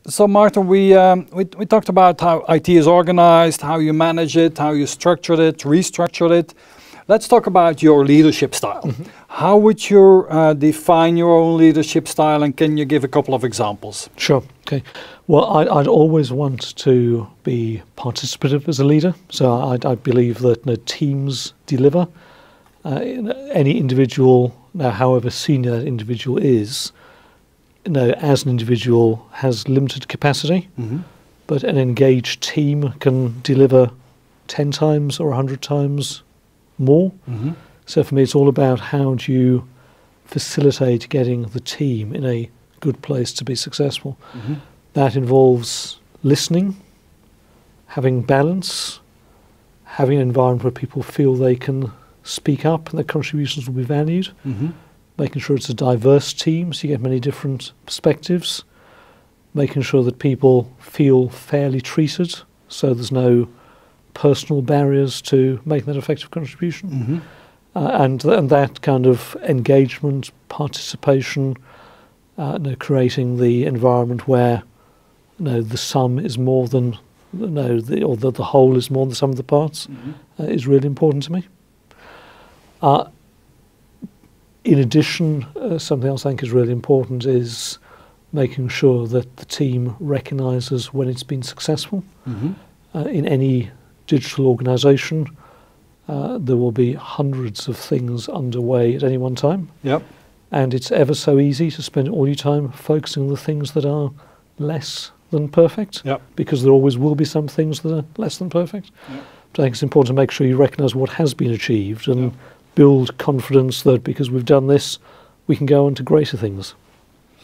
So Martin, we talked about how IT is organized, how you manage it, how you structured it, restructured it. Let's talk about your leadership style. How would you define your own leadership style, and can you give a couple of examples? Sure. Okay. Well, I'd always want to be participative as a leader. So I believe that teams deliver. Any individual, now however senior that individual is, as an individual has limited capacity, but an engaged team can deliver 10 times or 100 times more. So for me, it's all about how do you facilitate getting the team in a good place to be successful. That involves listening, having balance, having an environment where people feel they can speak up and their contributions will be valued, making sure it's a diverse team so you get many different perspectives, making sure that people feel fairly treated so there's no personal barriers to making that effective contribution. And that kind of engagement, participation, creating the environment where the sum is more than the whole is more than the sum of the parts is really important to me. In addition, something else I think is really important is making sure that the team recognises when it's been successful. In any digital organisation, there will be hundreds of things underway at any one time. And it's ever so easy to spend all your time focusing on the things that are less than perfect, because there always will be some things that are less than perfect. But I think it's important to make sure you recognise what has been achieved and build confidence that because we've done this, we can go on to greater things.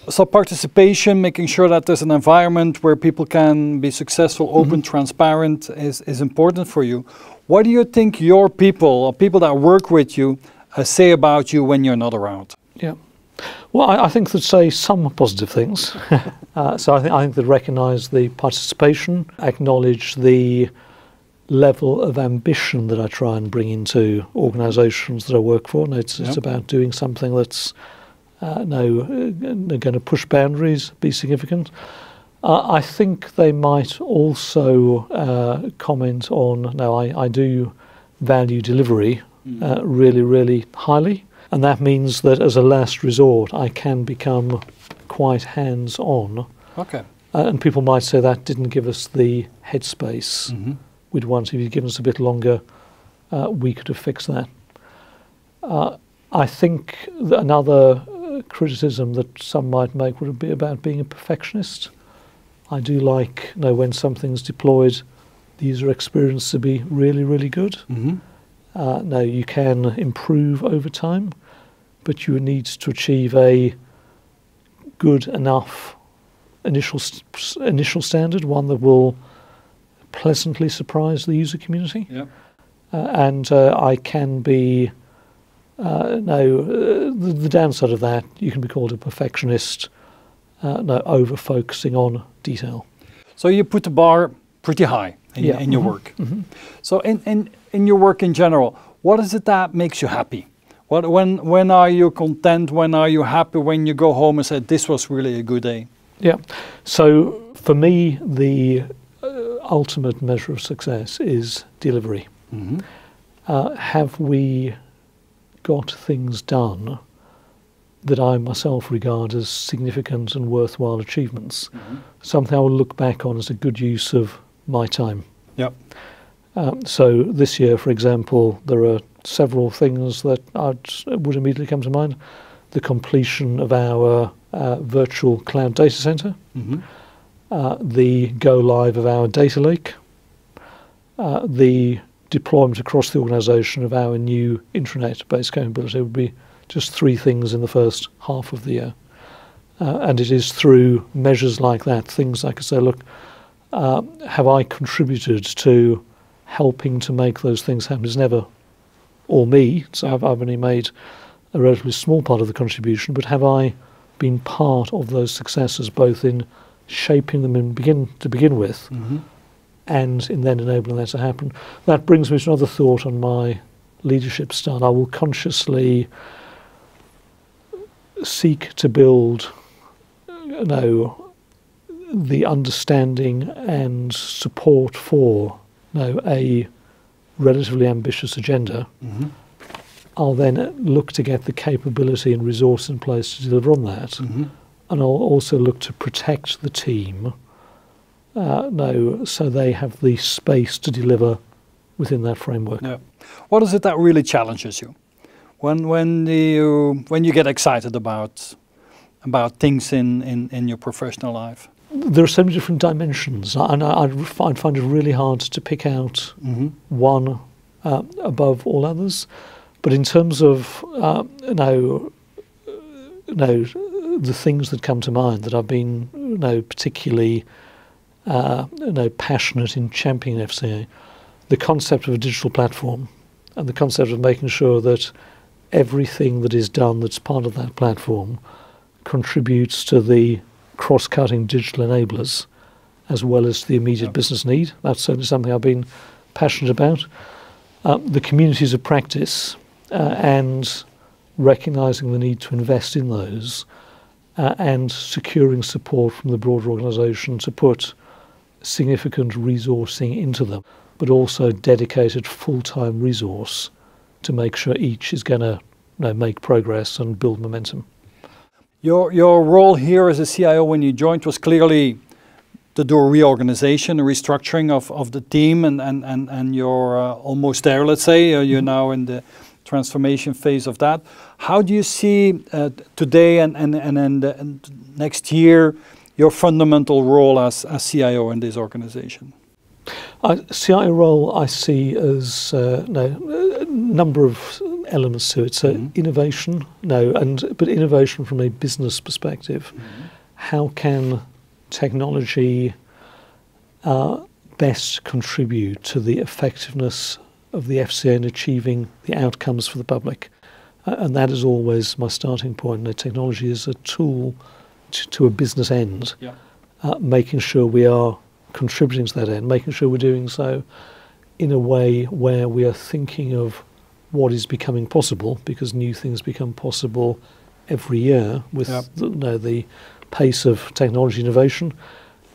So participation, making sure that there's an environment where people can be successful, open, transparent is important for you. What do you think your people, or people that work with you, say about you when you're not around? Well, I think that say some positive things. So I think that recognise the participation, acknowledge the level of ambition that I try and bring into organisations that I work for. And it's about doing something that's going to push boundaries, be significant. I think they might also comment on, I do value delivery really, really highly. And that means that as a last resort, I can become quite hands-on. And people might say that didn't give us the headspace we'd want. If you'd given us a bit longer, we could have fixed that. I think that another criticism that some might make would be about being a perfectionist. I do like, when something's deployed, the user experience to be really, really good. Now, you can improve over time, but you need to achieve a good enough initial standard, one that will pleasantly surprise the user community. And I can be, the downside of that, you can be called a perfectionist, over-focusing on detail. So you put the bar pretty high in your work. So in your work in general, what is it that makes you happy? When are you content? When are you happy? When you go home and say, this was really a good day? So for me, the ultimate measure of success is delivery. Have we got things done that I myself regard as significant and worthwhile achievements? Something I will look back on as a good use of my time. So this year, for example, there are several things that would immediately come to mind. The completion of our virtual cloud data center, the go live of our data lake, the deployment across the organization of our new intranet-based capability would be just three things in the first half of the year. And it is through measures like that, things like I say, look, have I contributed to helping to make those things happen? It's never all me, so I've only made a relatively small part of the contribution, but have I been part of those successes, both in shaping them to begin with, and in then enabling that to happen? That brings me to another thought on my leadership style. I will consciously seek to build, the understanding and support for a relatively ambitious agenda, I'll then look to get the capability and resource in place to deliver on that. And I'll also look to protect the team so they have the space to deliver within that framework. Yeah. What is it that really challenges you? When you get excited about things in your professional life? There are so many different dimensions, and I'd find it really hard to pick out one above all others. But in terms of the things that come to mind that I've been particularly passionate in championing FCA, the concept of a digital platform and the concept of making sure that everything that is done that's part of that platform contributes to the cross-cutting digital enablers as well as the immediate business need. That's certainly something I've been passionate about. The communities of practice and recognising the need to invest in those and securing support from the broader organisation to put significant resourcing into them, but also dedicated full-time resource to make sure each is going to make progress and build momentum. Your role here as a CIO when you joined was clearly to do a reorganization, a restructuring of the team, and you're almost there, let's say. You're now in the transformation phase of that. How do you see today and next year your fundamental role as CIO in this organization? CIO role I see as a number of elements to it. So innovation, but innovation from a business perspective. How can technology best contribute to the effectiveness of the FCA in achieving the outcomes for the public? And that is always my starting point. Technology is a tool to a business end, making sure we are contributing to that end, making sure we're doing so in a way where we are thinking of what is becoming possible, because new things become possible every year with the pace of technology innovation.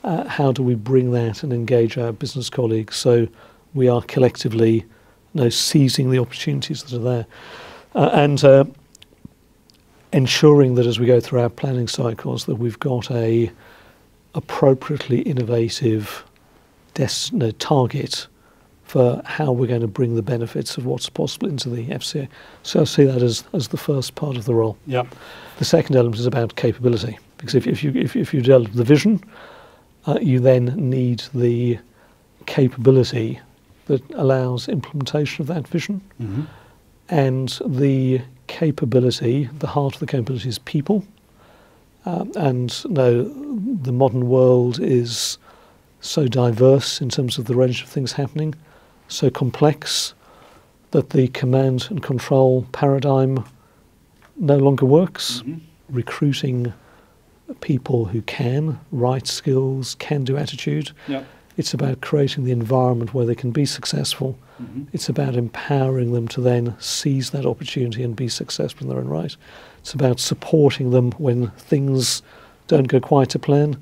How do we bring that and engage our business colleagues so we are collectively seizing the opportunities that are there, and ensuring that as we go through our planning cycles that we've got a appropriately innovative target for how we're going to bring the benefits of what's possible into the FCA. So I see that as the first part of the role. Yeah. The second element is about capability, because if you develop the vision, you then need the capability that allows implementation of that vision. And the capability, the heart of the capability is people. And the modern world is so diverse in terms of the range of things happening, so complex that the command and control paradigm no longer works. Recruiting people who can, right skills, can do attitude. It's about creating the environment where they can be successful. It's about empowering them to then seize that opportunity and be successful in their own right. It's about supporting them when things don't go quite to plan,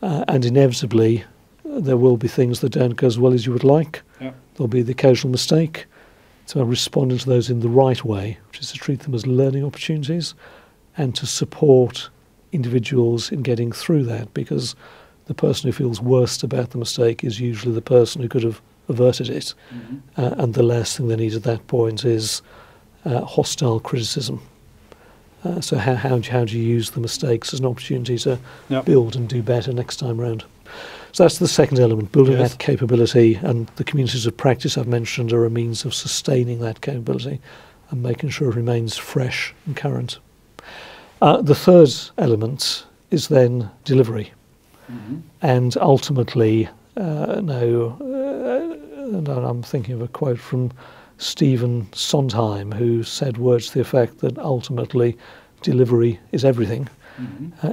and inevitably there will be things that don't go as well as you would like. There'll be the occasional mistake. It's about responding to those in the right way, which is to treat them as learning opportunities and to support individuals in getting through that, because the person who feels worst about the mistake is usually the person who could have averted it. And the last thing they need at that point is hostile criticism. So how do you use the mistakes as an opportunity to build and do better next time around? So that's the second element, building that capability, and the communities of practice I've mentioned are a means of sustaining that capability and making sure it remains fresh and current. The third element is then delivery. And ultimately, and I'm thinking of a quote from Stephen Sondheim, who said words to the effect that ultimately delivery is everything.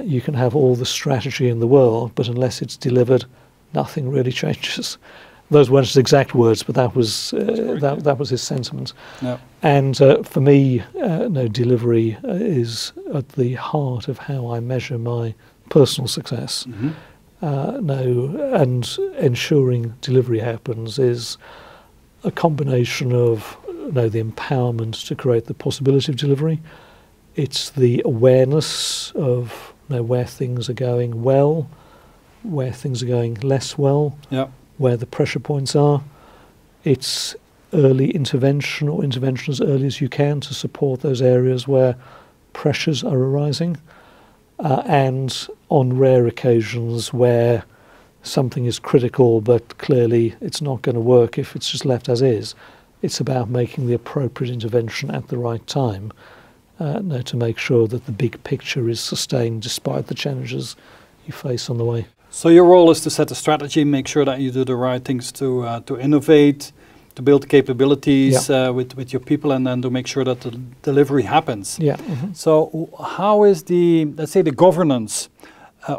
You can have all the strategy in the world, but unless it's delivered, nothing really changes. Those weren't his exact words, but that was his sentiment. And for me, delivery is at the heart of how I measure my personal success. and ensuring delivery happens is a combination of the empowerment to create the possibility of delivery. It's the awareness of where things are going well, where things are going less well, where the pressure points are. It's early intervention or intervention as early as you can to support those areas where pressures are arising. And on rare occasions where something is critical but clearly it's not going to work if it's just left as is, it's about making the appropriate intervention at the right time to make sure that the big picture is sustained despite the challenges you face on the way. So your role is to set a strategy, make sure that you do the right things to innovate, to build capabilities with your people, and then to make sure that the delivery happens. So how is let's say the governance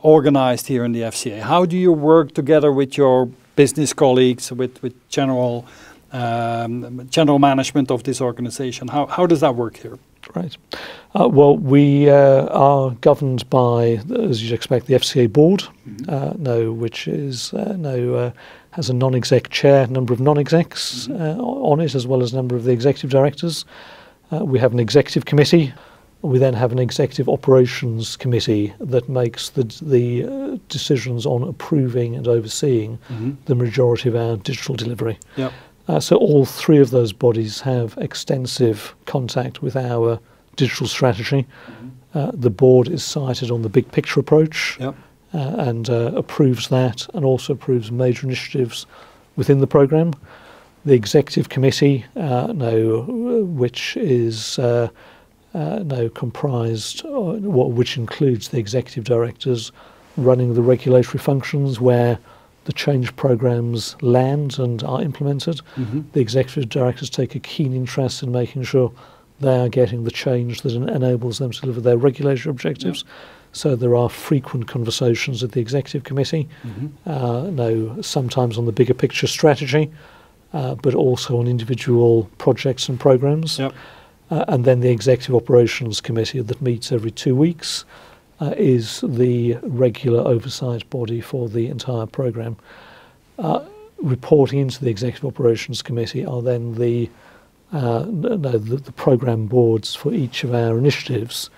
organized here in the FCA? How do you work together with your business colleagues, with general management of this organization? How does that work here? Right. Well, we are governed by, as you'd expect, the FCA board, which is has a non-exec chair, a number of non-execs on it, as well as a number of the executive directors. We have an executive committee. We then have an executive operations committee that makes the decisions on approving and overseeing the majority of our digital delivery. So all three of those bodies have extensive contact with our digital strategy. The board is cited on the big picture approach and approves that, and also approves major initiatives within the programme. The executive committee, which is comprised, which includes the executive directors running the regulatory functions where the change programs land and are implemented. The executive directors take a keen interest in making sure they are getting the change that enables them to deliver their regulatory objectives. So there are frequent conversations at the executive committee, sometimes on the bigger picture strategy, but also on individual projects and programs. And then the executive operations committee that meets every 2 weeks is the regular oversight body for the entire programme. Reporting into the Executive Operations Committee are then the programme boards for each of our initiatives,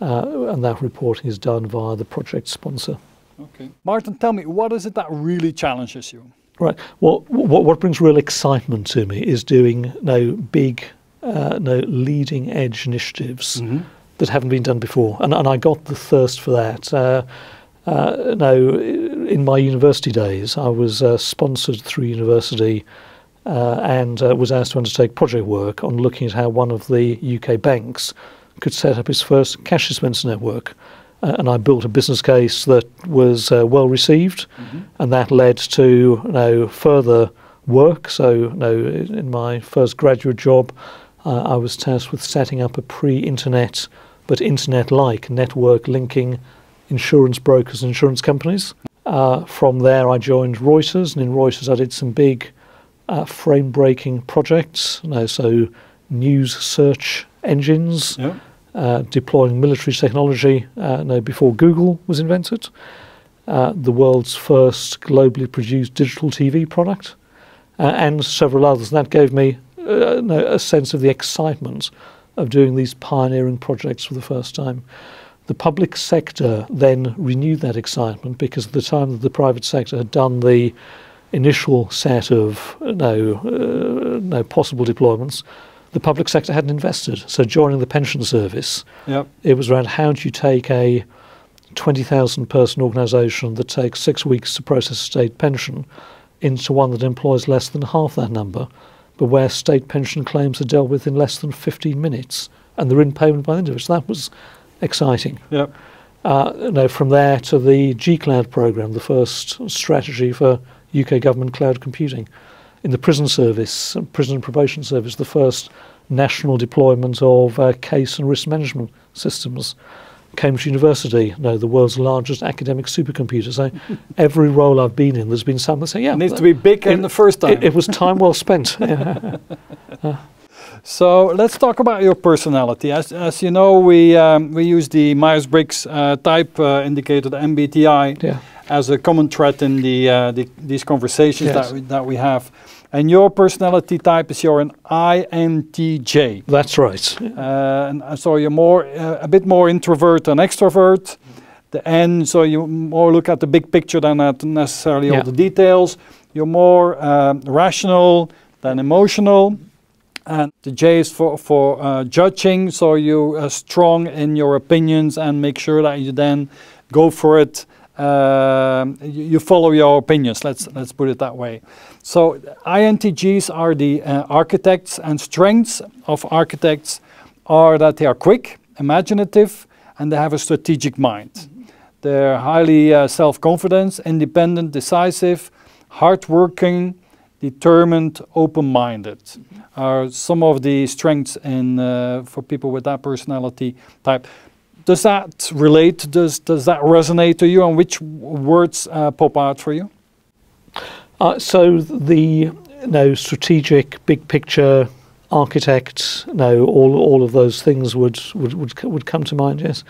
and that reporting is done via the project sponsor. Okay. Martin, tell me, what is it that really challenges you? Right. Well, what brings real excitement to me is doing big, leading edge initiatives that haven't been done before, and I got the thirst for that. In my university days, I was sponsored through university and was asked to undertake project work on looking at how one of the UK banks could set up its first cash dispenser network. And I built a business case that was well received, and that led to further work. So in my first graduate job, I was tasked with setting up a pre-internet but internet-like network linking insurance brokers and insurance companies. From there I joined Reuters, and in Reuters I did some big frame-breaking projects, so news search engines, deploying military technology before Google was invented, the world's first globally produced digital TV product, and several others. And that gave me a sense of the excitement of doing these pioneering projects for the first time. The public sector then renewed that excitement, because at the time that the private sector had done the initial set of possible deployments, the public sector hadn't invested. So joining the pension service, it was around how do you take a 20,000 person organisation that takes 6 weeks to process a state pension into one that employs less than half that number, but where state pension claims are dealt with in less than 15 minutes, and they're in payment by the individual. So that was exciting. From there to the G-Cloud programme, the first strategy for UK government cloud computing. In the prison service, prison and probation service, the first national deployment of case and risk management systems. Cambridge University, the world's largest academic supercomputer. So every role I've been in, there's been some that say, it needs to be big in the first time. It was time well spent. So let's talk about your personality. As you know, we use the Myers-Briggs type indicator, the MBTI, Yeah. as a common thread in these conversations Yes. that we have. And your personality type is you're an INTJ. That's right. And so you're more a bit more introvert than extrovert. The N, so you more look at the big picture than at necessarily all the details. You're more rational than emotional. And the J is for judging, so you are strong in your opinions and make sure that you then go for it. You follow your opinions, let's put it that way. So INTJs are the architects, and strengths of architects are that they are quick, imaginative, and they have a strategic mind. They're highly self-confident, independent, decisive, hardworking, determined, open-minded. Are some of the strengths for people with that personality type. Does that relate? Does that resonate to you? And which words pop out for you? So the strategic, big picture, architect, all of those things would come to mind. Yes,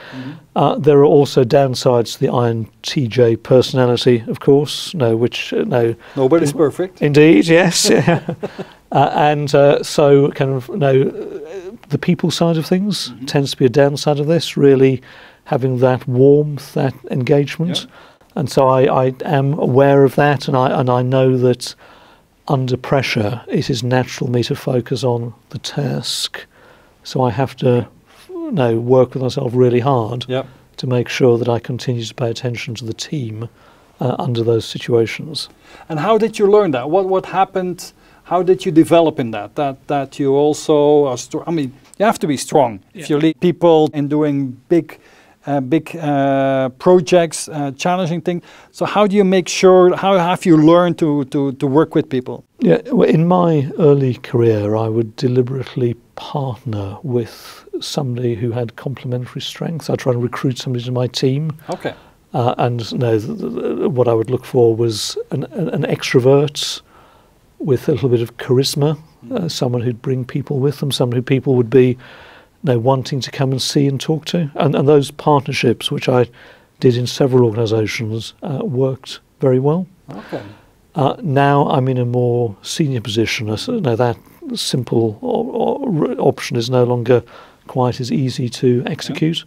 there are also downsides to the INTJ personality, of course. Which nobody's perfect. Indeed, yes. And so kind of the people side of things tends to be a downside of this. Really having that warmth, that engagement. Yep. And so I am aware of that, and I know that under pressure it is natural me to focus on the task. So I have to work with myself really hard to make sure that I continue to pay attention to the team under those situations. And how did you learn that? What happened? How did you develop in that? That you also are strong? I mean, you have to be strong if you lead people in doing big projects, challenging things. So how do you make sure? How have you learned to work with people? Yeah, well, in my early career, I would deliberately partner with somebody who had complementary strengths. I try and recruit somebody to my team. Okay. And what I would look for was an extrovert with a little bit of charisma, someone who'd bring people with them, someone who people would be wanting to come and see and talk to. And those partnerships, which I did in several organisations, worked very well. Okay. Now I'm in a more senior position. That simple option is no longer quite as easy to execute.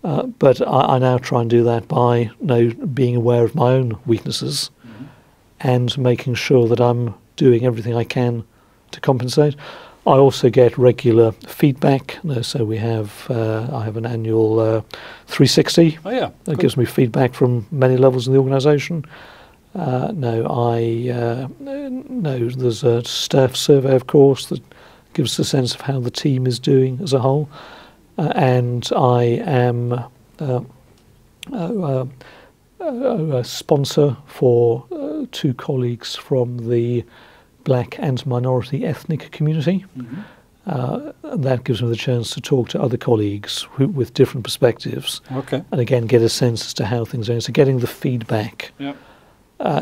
But I now try and do that by being aware of my own weaknesses and making sure that I'm doing everything I can to compensate. I also get regular feedback. So we have I have an annual 360. Oh yeah, that gives me feedback from many levels of the organisation. There's a staff survey, of course, that gives a sense of how the team is doing as a whole. And I am a sponsor for 2 colleagues from the Black and minority ethnic community. That gives me the chance to talk to other colleagues with different perspectives. Okay. And again, get a sense as to how things are going. So getting the feedback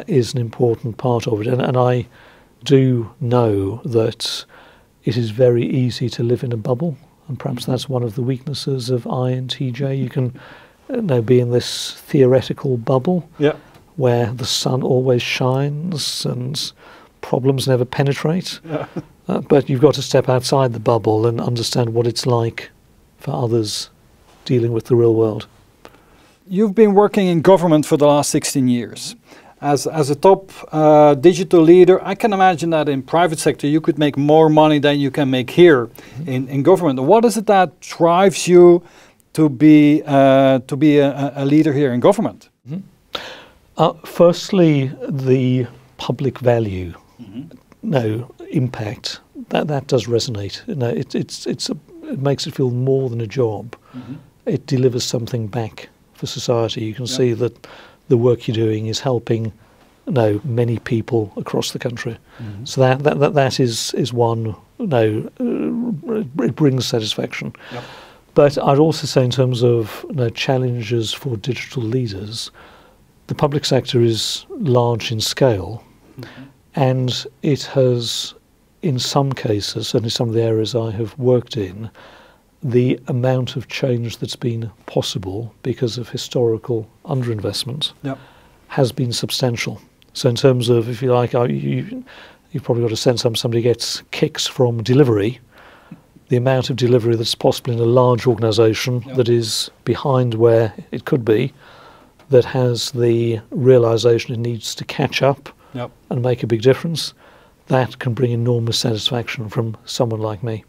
is an important part of it. And I do know that it is very easy to live in a bubble. And perhaps that's one of the weaknesses of INTJ. You can be in this theoretical bubble where the sun always shines and problems never penetrate. But you've got to step outside the bubble and understand what it's like for others dealing with the real world. You've been working in government for the last 16 years. As a top digital leader, I can imagine that in private sector you could make more money than you can make here in government. What is it that drives you to be a leader here in government? Firstly, the public value, impact. That does resonate. It makes it feel more than a job. It delivers something back for society. You can see that the work you're doing is helping many people across the country. So that is one, it brings satisfaction. But I'd also say in terms of challenges for digital leaders, the public sector is large in scale, and it has in some cases, certainly some of the areas I have worked in, the amount of change that's been possible because of historical underinvestment Yep. has been substantial. So in terms of, if you like, you've probably got a sense somebody gets kicks from delivery. The amount of delivery that's possible in a large organisation Yep. that is behind where it could be, that has the realisation it needs to catch up Yep. and make a big difference, that can bring enormous satisfaction from someone like me.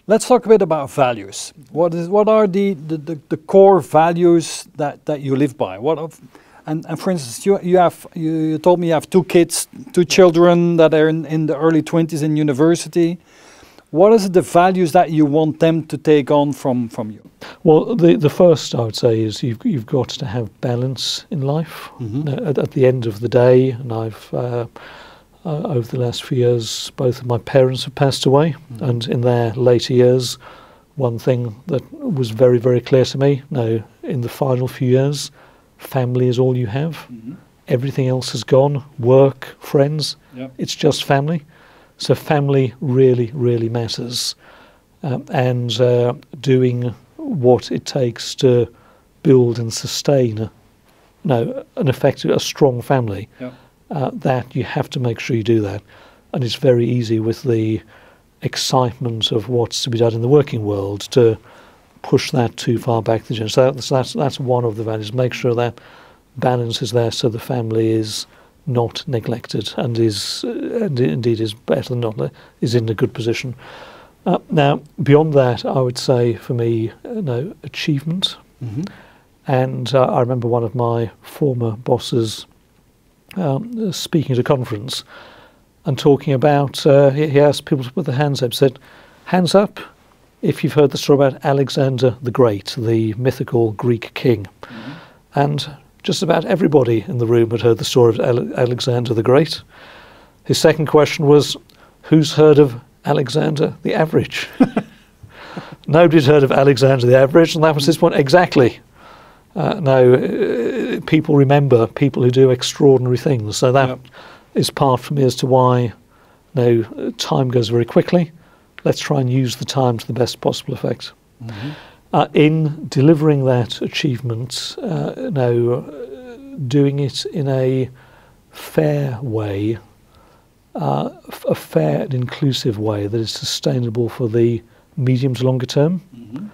Let's talk a bit about values. What are the core values that you live by? And for instance, you told me you have 2 kids, 2 children that are in the early 20s in university. What is the values that you want them to take on from you? Well, the first I would say is you've got to have balance in life. Mm-hmm. At the end of the day, and I've over the last few years, both of my parents have passed away, Mm-hmm. and in their later years, one thing that was very, very clear to me, in the final few years, family is all you have. Mm-hmm. Everything else has gone, work, friends, Yep. it's just family. So family really, really matters. And doing what it takes to build and sustain an effective, a strong family, Yep. that you have to make sure you do that. And it's very easy with the excitement of what's to be done in the working world to push that too far back the journey. So that's one of the values. Make sure that balance is there so the family is not neglected and indeed is better than not, is in a good position. Now, beyond that, I would say for me, achievement. Mm-hmm. And I remember one of my former bosses speaking at a conference and talking about, he asked people to put their hands up, said, hands up if you've heard the story about Alexander the Great, the mythical Greek king. Mm-hmm. And just about everybody in the room had heard the story of Alexander the Great. His second question was, who's heard of Alexander the Average? Nobody'd heard of Alexander the Average, and that was his point exactly. People remember people who do extraordinary things, so that is part for me as to why time goes very quickly. Let's try and use the time to the best possible effect. Mm-hmm. In delivering that achievement, doing it in a fair way, a fair and inclusive way that is sustainable for the medium to longer term, Mm-hmm.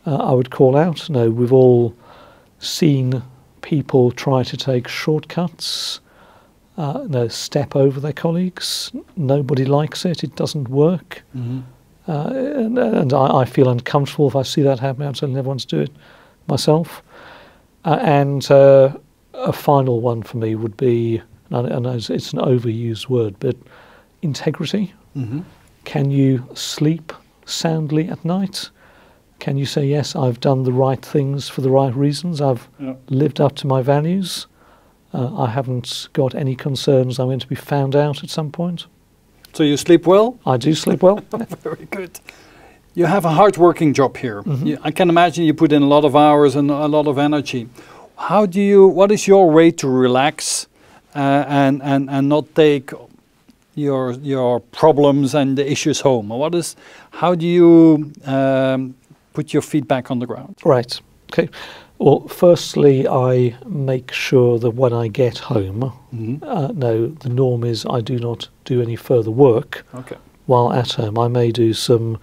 I would call out. We've all seen people try to take shortcuts, step over their colleagues. Nobody likes it. It doesn't work. Mm-hmm. And I feel uncomfortable if I see that happen. I certainly never want to do it myself. And a final one for me would be, and it's an overused word, but integrity. Mm-hmm. Can you sleep soundly at night? Can you say, yes, I've done the right things for the right reasons? I've lived up to my values. I haven't got any concerns I'm going to be found out at some point. So you sleep well? I do sleep well. Very good. You have a hard-working job here. Mm-hmm. I can imagine you put in a lot of hours and a lot of energy. What is your way to relax and not take your problems and the issues home? How do you put your feet back on the ground? Right. Okay. Well, firstly, I make sure that when I get home, the norm is I do not do any further work while at home. I may do some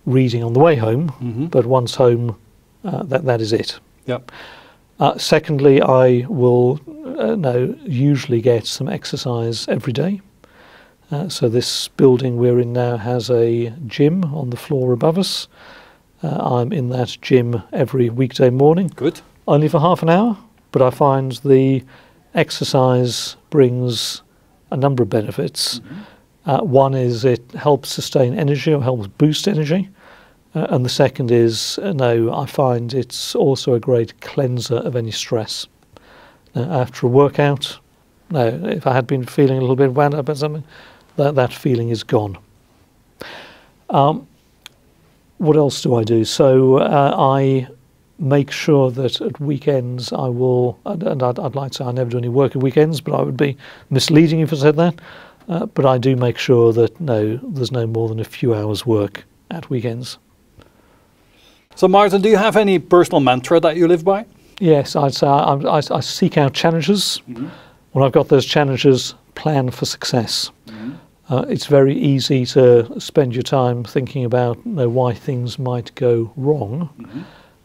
reading on the way home, but once home, that is it. Yep. Secondly, I will usually get some exercise every day. So this building we're in now has a gym on the floor above us. I'm in that gym every weekday morning. Good. Only for half an hour, but I find the exercise brings a number of benefits. One is it helps sustain energy or helps boost energy. And the second is, I find it's also a great cleanser of any stress. After a workout, if I had been feeling a little bit wound up about something, that feeling is gone. What else do I do? So I make sure that at weekends I will, and I'd like to say I never do any work at weekends, but I would be misleading if I said that. but I do make sure that no, there's no more than a few hours work at weekends. So Martin, do you have any personal mantra that you live by? Yes, I'd say I seek out challenges. When I've got those challenges, plan for success. It's very easy to spend your time thinking about why things might go wrong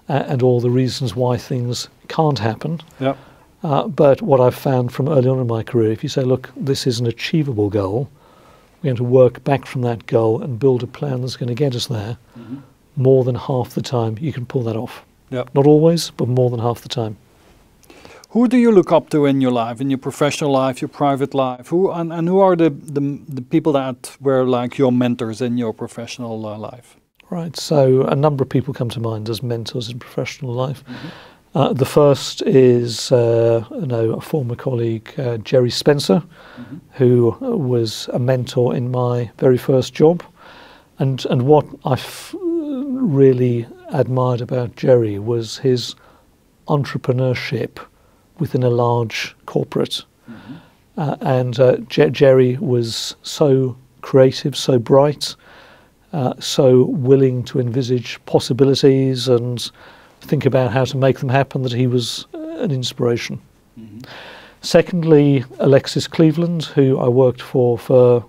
and all the reasons why things can't happen. Yep. But what I've found from early on in my career, if you say, look, this is an achievable goal, we're going to work back from that goal and build a plan that's going to get us there, more than half the time you can pull that off. Yep. Not always, but more than half the time. Who do you look up to in your life, in your professional life, your private life? Who are the people that were like your mentors in your professional life? Right, so a number of people come to mind as mentors in professional life. The first is a former colleague, Jerry Spencer, who was a mentor in my very first job. And what I've really admired about Jerry was his entrepreneurship within a large corporate. Jerry was so creative, so bright, so willing to envisage possibilities and think about how to make them happen that he was an inspiration. Secondly, Alexis Cleveland, who I worked for 5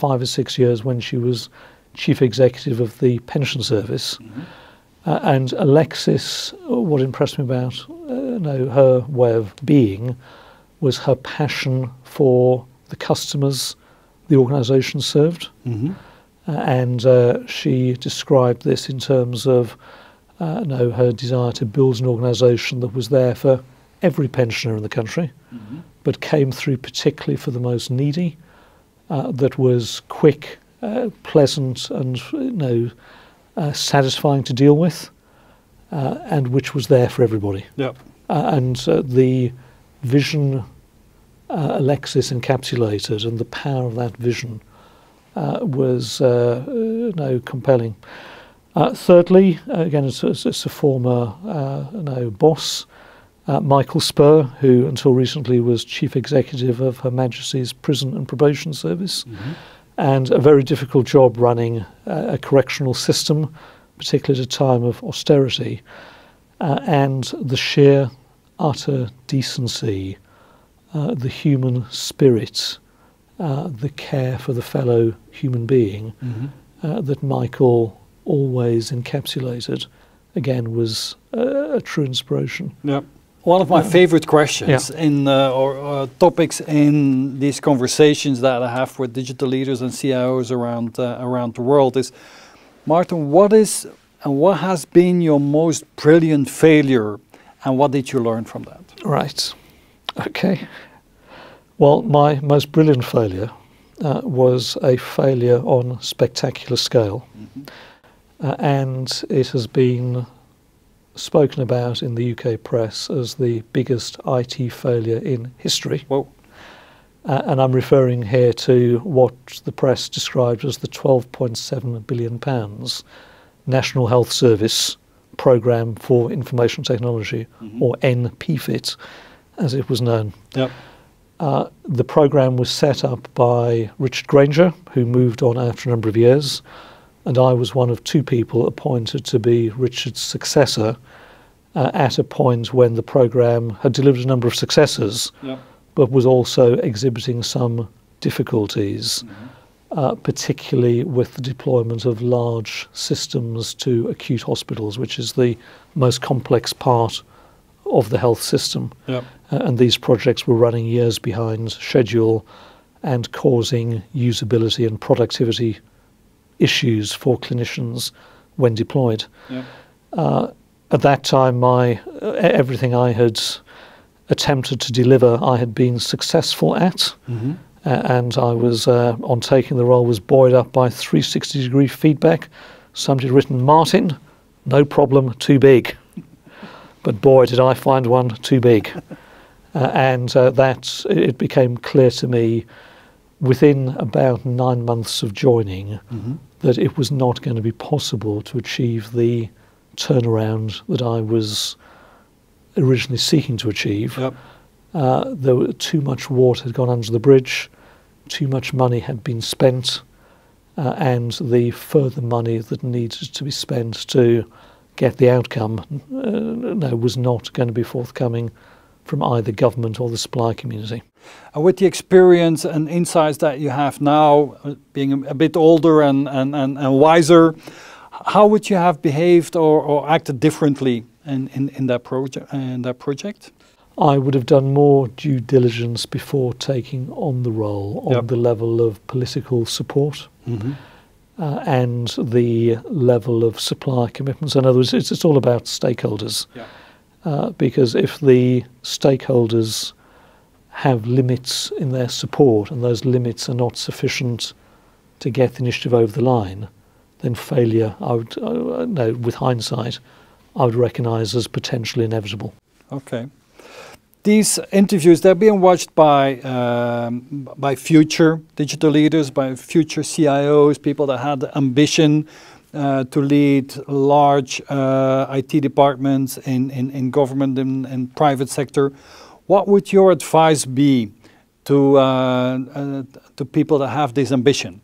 or 6 years when she was Chief Executive of the Pension Service. And Alexis, what impressed me about her way of being was her passion for the customers the organisation served. She described this in terms of her desire to build an organisation that was there for every pensioner in the country, but came through particularly for the most needy, that was quick, pleasant and satisfying to deal with, and which was there for everybody. Yep. The vision Alexis encapsulated and the power of that vision was compelling. Thirdly, again, it's a former boss, Michael Spur, who until recently was Chief Executive of Her Majesty's Prison and Probation Service, and a very difficult job running a correctional system, particularly at a time of austerity, and the sheer utter decency, the human spirit, the care for the fellow human being that Michael always encapsulated, again, was a true inspiration. Yeah. One of my favorite questions in or topics in these conversations that I have with digital leaders and CIOs around the world is, Martin, what is and what has been your most brilliant failure, and what did you learn from that? Right. Okay. Well, my most brilliant failure was a failure on spectacular scale, and it has been spoken about in the UK press as the biggest IT failure in history. Whoa. And I'm referring here to what the press described as the £12.7 billion National Health Service Programme for Information Technology, or NPFIT, as it was known. Yep. The programme was set up by Richard Granger, who moved on after a number of years, and I was one of 2 people appointed to be Richard's successor at a point when the programme had delivered a number of successes, but was also exhibiting some difficulties, particularly with the deployment of large systems to acute hospitals, which is the most complex part of the health system. And these projects were running years behind schedule and causing usability and productivity issues for clinicians when deployed. At that time, everything I had attempted to deliver, I had been successful at, and I was, on taking the role, was buoyed up by 360-degree feedback. Somebody had written, "Martin, no problem, too big." But boy, did I find one too big. It became clear to me within about 9 months of joining that it was not going to be possible to achieve the turnaround that I was originally seeking to achieve. There were too much water had gone under the bridge. too much money had been spent, and the further money that needed to be spent to get the outcome was not going to be forthcoming from either government or the supply community. And with the experience and insights that you have now, being a bit older and wiser, how would you have behaved or acted differently in that project? I would have done more due diligence before taking on the role on the level of political support and the level of supply commitments. In other words, it's all about stakeholders. Because if the stakeholders have limits in their support and those limits are not sufficient to get the initiative over the line, then failure, with hindsight, I would recognise as potentially inevitable. Okay. These interviews, they're being watched by future digital leaders, by future CIOs, people that had the ambition to lead large IT departments in government and private sector. What would your advice be to people that have this ambition?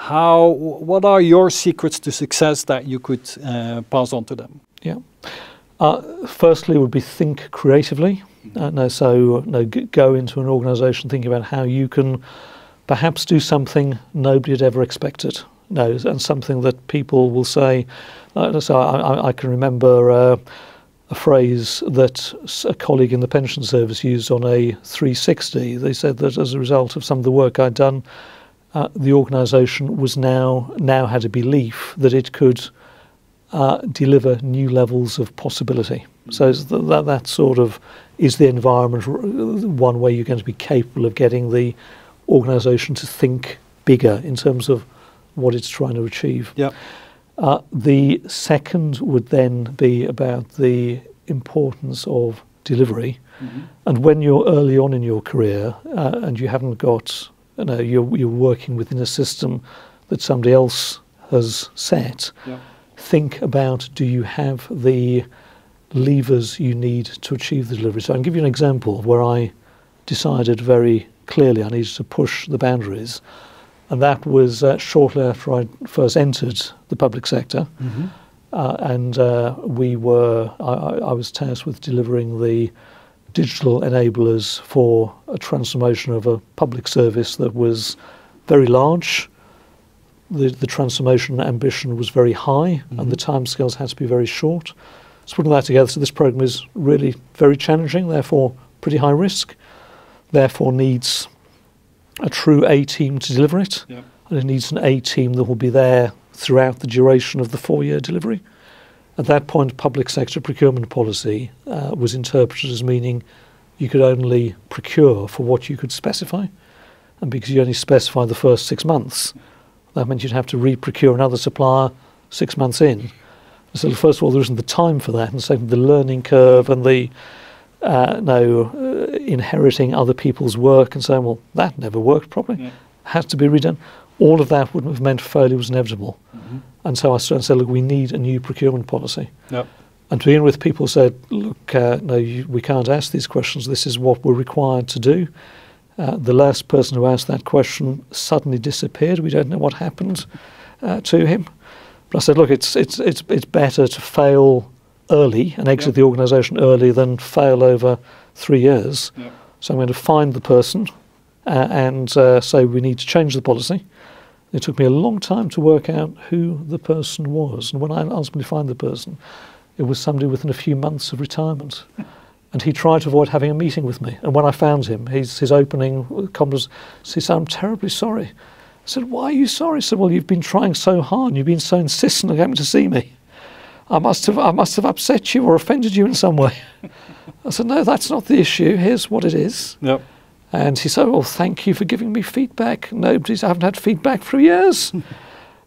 What are your secrets to success that you could pass on to them? Yeah. Firstly, would be think creatively. Go into an organisation thinking about how you can perhaps do something nobody had ever expected. And something that people will say. So I can remember a phrase that a colleague in the pension service used on a 360. They said that as a result of some of the work I'd done, the organisation was now had a belief that it could deliver new levels of possibility. So that sort of is the environment, one way you're going to be capable of getting the organisation to think bigger in terms of what it's trying to achieve. The second would then be about the importance of delivery. And when you're early on in your career and you haven't got, you're working within a system that somebody else has set, think about, do you have the levers you need to achieve the delivery? So I can give you an example where I decided very clearly I needed to push the boundaries. And that was shortly after I first entered the public sector. I was tasked with delivering the digital enablers for a transformation of a public service that was very large. The transformation ambition was very high, and the timescales had to be very short. So putting that together, so this program is really very challenging, therefore pretty high risk, therefore needs a true A team to deliver it, and it needs an A team that will be there throughout the duration of the 4-year delivery. At that point, public sector procurement policy was interpreted as meaning you could only procure for what you could specify, and because you only specify the first 6 months, that meant you'd have to re-procure another supplier 6 months in. So first of all, there isn't the time for that, and second, the learning curve and the inheriting other people's work and saying, well, that never worked properly, had to be redone. All of that would have meant failure was inevitable. And so I started to say, look, we need a new procurement policy. And to begin with, people said, look, we can't ask these questions. This is what we're required to do. The last person who asked that question suddenly disappeared. We don't know what happened to him. But I said, look, it's better to fail early and exit the organisation early than fail over 3 years. So I'm going to find the person and say we need to change the policy. It took me a long time to work out who the person was. And when I ultimately find the person, it was somebody within a few months of retirement. And he tried to avoid having a meeting with me. And when I found him, his opening comments, he said, I'm terribly sorry. I said, why are you sorry? He said, well, you've been trying so hard and you've been so insistent on coming to see me. I must have upset you or offended you in some way. I said, no, that's not the issue. Here's what it is. And he said, well, thank you for giving me feedback. I haven't had feedback for years.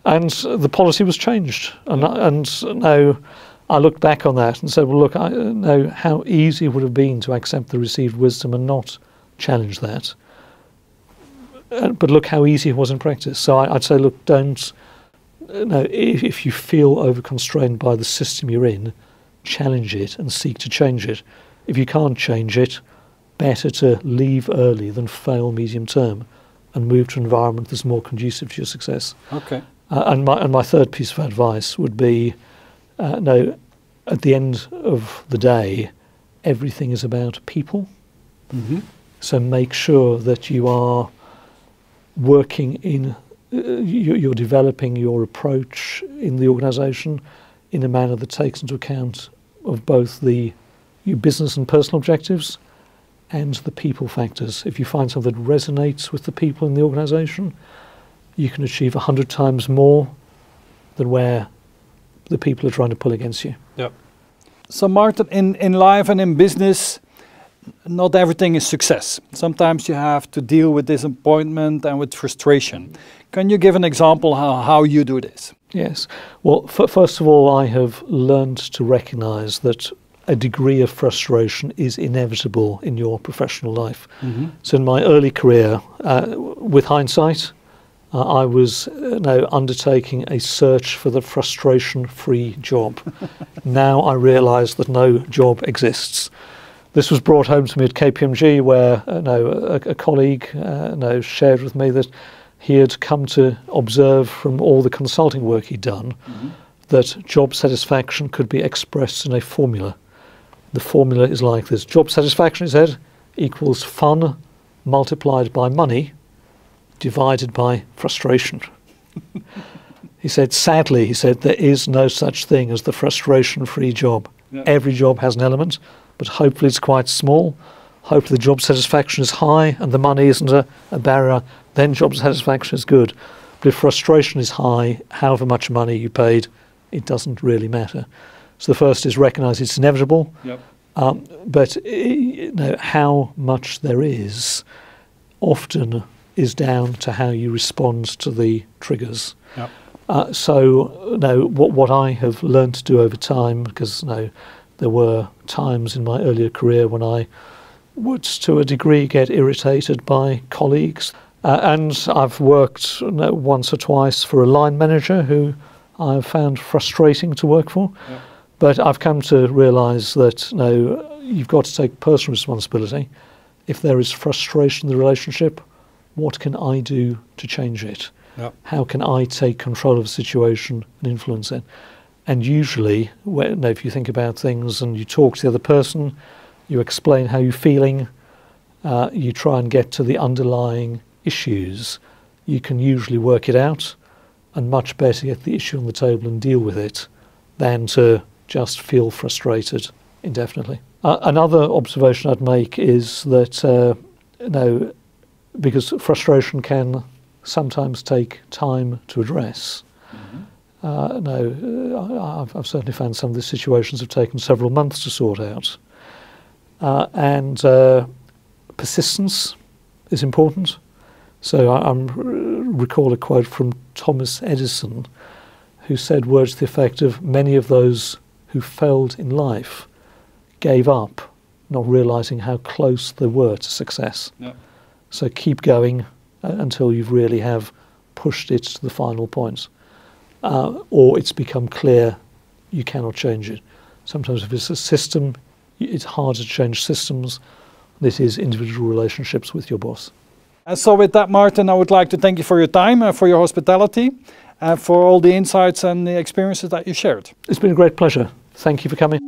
And the policy was changed. And now I looked back on that and said, well, look, I know how easy it would have been to accept the received wisdom and not challenge that. But look how easy it was in practice. So I'd say, look, if you feel over-constrained by the system you're in, challenge it and seek to change it. If you can't change it, better to leave early than fail medium term and move to an environment that's more conducive to your success. Okay. And my third piece of advice would be, no, at the end of the day, everything is about people. Mm-hmm. So make sure that you are working in, you're developing your approach in the organisation in a manner that takes into account of both your business and personal objectives and the people factors. If you find something that resonates with the people in the organisation, you can achieve 100 times more than where the people are trying to pull against you. Yeah. So Martin, in life and in business, not everything is success. Sometimes you have to deal with disappointment and with frustration. Can you give an example how you do this? Yes. Well, first of all, I have learned to recognise that a degree of frustration is inevitable in your professional life. Mm-hmm. So in my early career, with hindsight, I was undertaking a search for the frustration-free job. Now I realise that no job exists. This was brought home to me at KPMG, where a colleague shared with me that he had come to observe from all the consulting work he'd done that job satisfaction could be expressed in a formula. The formula is like this: job satisfaction, he said, equals fun multiplied by money divided by frustration. He said, sadly, there is no such thing as the frustration-free job. Yeah. Every job has an element, but hopefully it's quite small. Hopefully the job satisfaction is high and the money isn't a barrier. Then job satisfaction is good. But if frustration is high, however much money you paid, it doesn't really matter. So the first is recognise it's inevitable. Yep. But how much there is often is down to how you respond to the triggers. Yep. What I have learned to do over time, because there were times in my earlier career when I would, to a degree, get irritated by colleagues. And I've worked once or twice for a line manager who I've found frustrating to work for. Yep. But I've come to realise that you've got to take personal responsibility. If there is frustration in the relationship, what can I do to change it? Yep. How can I take control of the situation and influence it? And usually, if you think about things and you talk to the other person, you explain how you're feeling, you try and get to the underlying issues, you can usually work it out, and much better get the issue on the table and deal with it than to just feel frustrated indefinitely. Another observation I'd make is that because frustration can sometimes take time to address. Mm-hmm. I've certainly found some of these situations have taken several months to sort out. And persistence is important. So I recall a quote from Thomas Edison, who said words to the effect of, many of those who failed in life gave up, not realising how close they were to success. Yep. So keep going until you really have pushed it to the final point. Or it's become clear you cannot change it. Sometimes if it's a system, it's hard to change systems. This is individual relationships with your boss. So with that, Martin, I would like to thank you for your time, for your hospitality, for all the insights and the experiences that you shared. It's been a great pleasure. Thank you for coming.